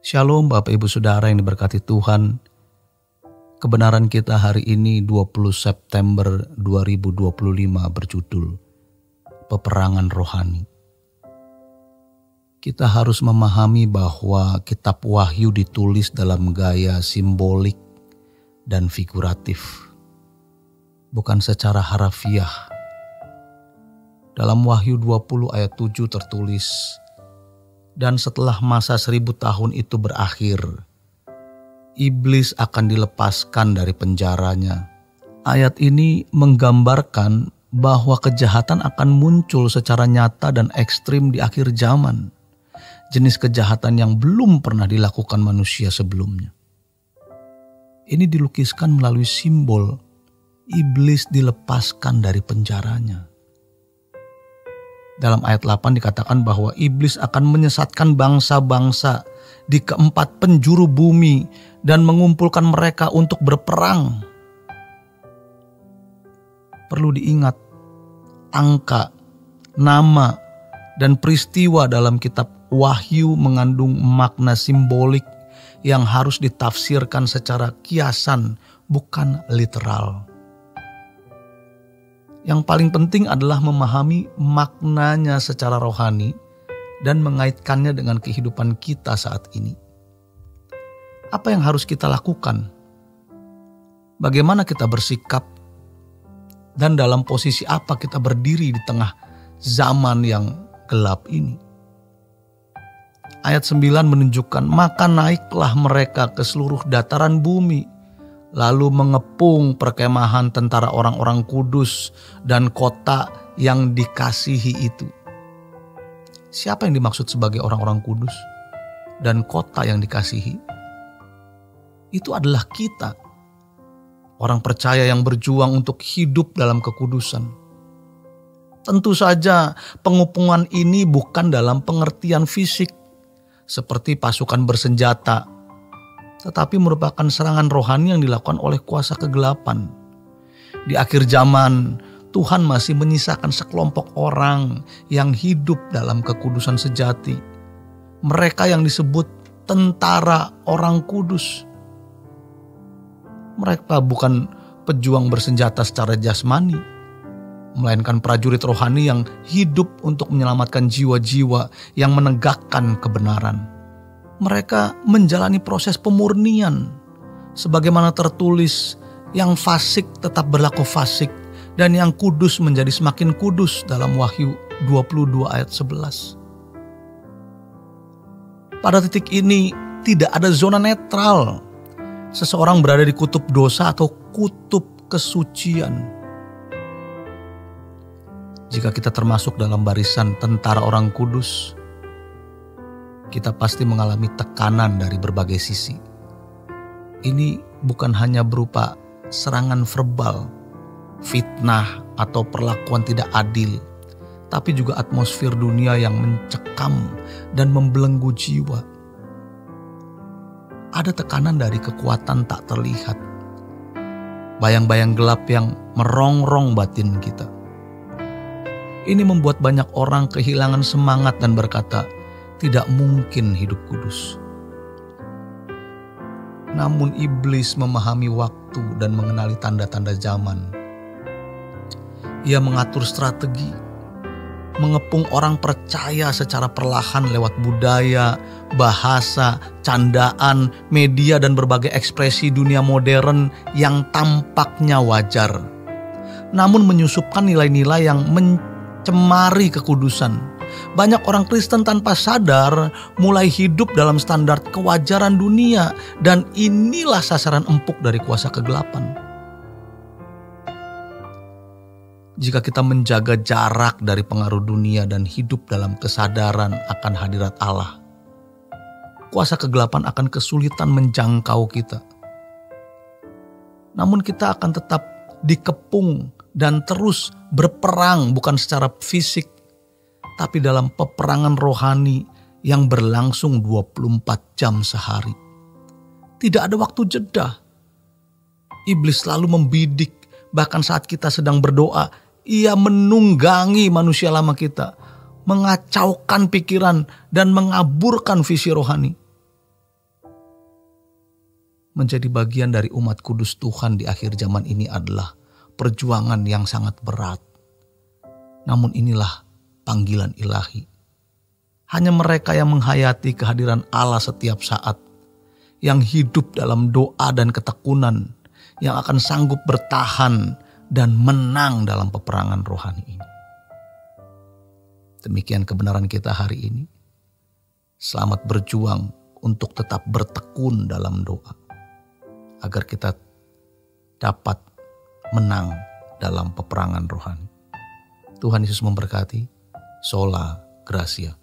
Shalom Bapak Ibu Saudara yang diberkati Tuhan. Kebenaran kita hari ini 20 September 2025 berjudul Peperangan Rohani. Kita harus memahami bahwa kitab Wahyu ditulis dalam gaya simbolik dan figuratif, bukan secara harafiah. Dalam Wahyu 20 ayat 7 tertulis, dan setelah masa 1000 tahun itu berakhir, iblis akan dilepaskan dari penjaranya. Ayat ini menggambarkan bahwa kejahatan akan muncul secara nyata dan ekstrim di akhir zaman. Jenis kejahatan yang belum pernah dilakukan manusia sebelumnya. Ini dilukiskan melalui simbol iblis dilepaskan dari penjaranya. Dalam ayat 8 dikatakan bahwa iblis akan menyesatkan bangsa-bangsa di keempat penjuru bumi dan mengumpulkan mereka untuk berperang. Perlu diingat, angka, nama, dan peristiwa dalam kitab Wahyu mengandung makna simbolik yang harus ditafsirkan secara kiasan, bukan literal. Yang paling penting adalah memahami maknanya secara rohani dan mengaitkannya dengan kehidupan kita saat ini. Apa yang harus kita lakukan? Bagaimana kita bersikap? Dan dalam posisi apa kita berdiri di tengah zaman yang gelap ini? Ayat 9 menunjukkan, maka naiklah mereka ke seluruh dataran bumi, lalu mengepung perkemahan tentara orang-orang kudus dan kota yang dikasihi itu. Siapa yang dimaksud sebagai orang-orang kudus dan kota yang dikasihi? Itu adalah kita, orang percaya yang berjuang untuk hidup dalam kekudusan. Tentu saja pengepungan ini bukan dalam pengertian fisik seperti pasukan bersenjata, tetapi merupakan serangan rohani yang dilakukan oleh kuasa kegelapan. Di akhir zaman, Tuhan masih menyisakan sekelompok orang yang hidup dalam kekudusan sejati. Mereka yang disebut tentara orang kudus. Mereka bukan pejuang bersenjata secara jasmani, melainkan prajurit rohani yang hidup untuk menyelamatkan jiwa-jiwa yang menegakkan kebenaran. Mereka menjalani proses pemurnian. Sebagaimana tertulis, yang fasik tetap berlaku fasik dan yang kudus menjadi semakin kudus dalam Wahyu 22 ayat 11. Pada titik ini tidak ada zona netral. Seseorang berada di kutub dosa atau kutub kesucian. Jika kita termasuk dalam barisan tentara orang kudus, kita pasti mengalami tekanan dari berbagai sisi. Ini bukan hanya berupa serangan verbal, fitnah, atau perlakuan tidak adil, tapi juga atmosfer dunia yang mencekam dan membelenggu jiwa. Ada tekanan dari kekuatan tak terlihat, bayang-bayang gelap yang merongrong batin kita. Ini membuat banyak orang kehilangan semangat dan berkata, tidak mungkin hidup kudus. Namun iblis memahami waktu dan mengenali tanda-tanda zaman. Ia mengatur strategi, mengepung orang percaya secara perlahan lewat budaya, bahasa, candaan, media, dan berbagai ekspresi dunia modern yang tampaknya wajar. Namun menyusupkan nilai-nilai yang mencemari kekudusan. Banyak orang Kristen tanpa sadar mulai hidup dalam standar kewajaran dunia, dan inilah sasaran empuk dari kuasa kegelapan. Jika kita menjaga jarak dari pengaruh dunia dan hidup dalam kesadaran akan hadirat Allah, kuasa kegelapan akan kesulitan menjangkau kita. Namun kita akan tetap dikepung dan terus berperang, bukan secara fisik, tapi dalam peperangan rohani yang berlangsung 24 jam sehari. Tidak ada waktu jeda. Iblis selalu membidik, bahkan saat kita sedang berdoa, ia menunggangi manusia lama kita, mengacaukan pikiran dan mengaburkan visi rohani. menjadi bagian dari umat kudus Tuhan di akhir zaman ini adalah perjuangan yang sangat berat. Namun inilah panggilan ilahi. Hanya mereka yang menghayati kehadiran Allah setiap saat, yang hidup dalam doa dan ketekunan, yang akan sanggup bertahan dan menang dalam peperangan rohani ini. Demikian kebenaran kita hari ini. Selamat berjuang untuk tetap bertekun dalam doa, agar kita dapat menang dalam peperangan rohani. Tuhan Yesus memberkati. Sola Gracia.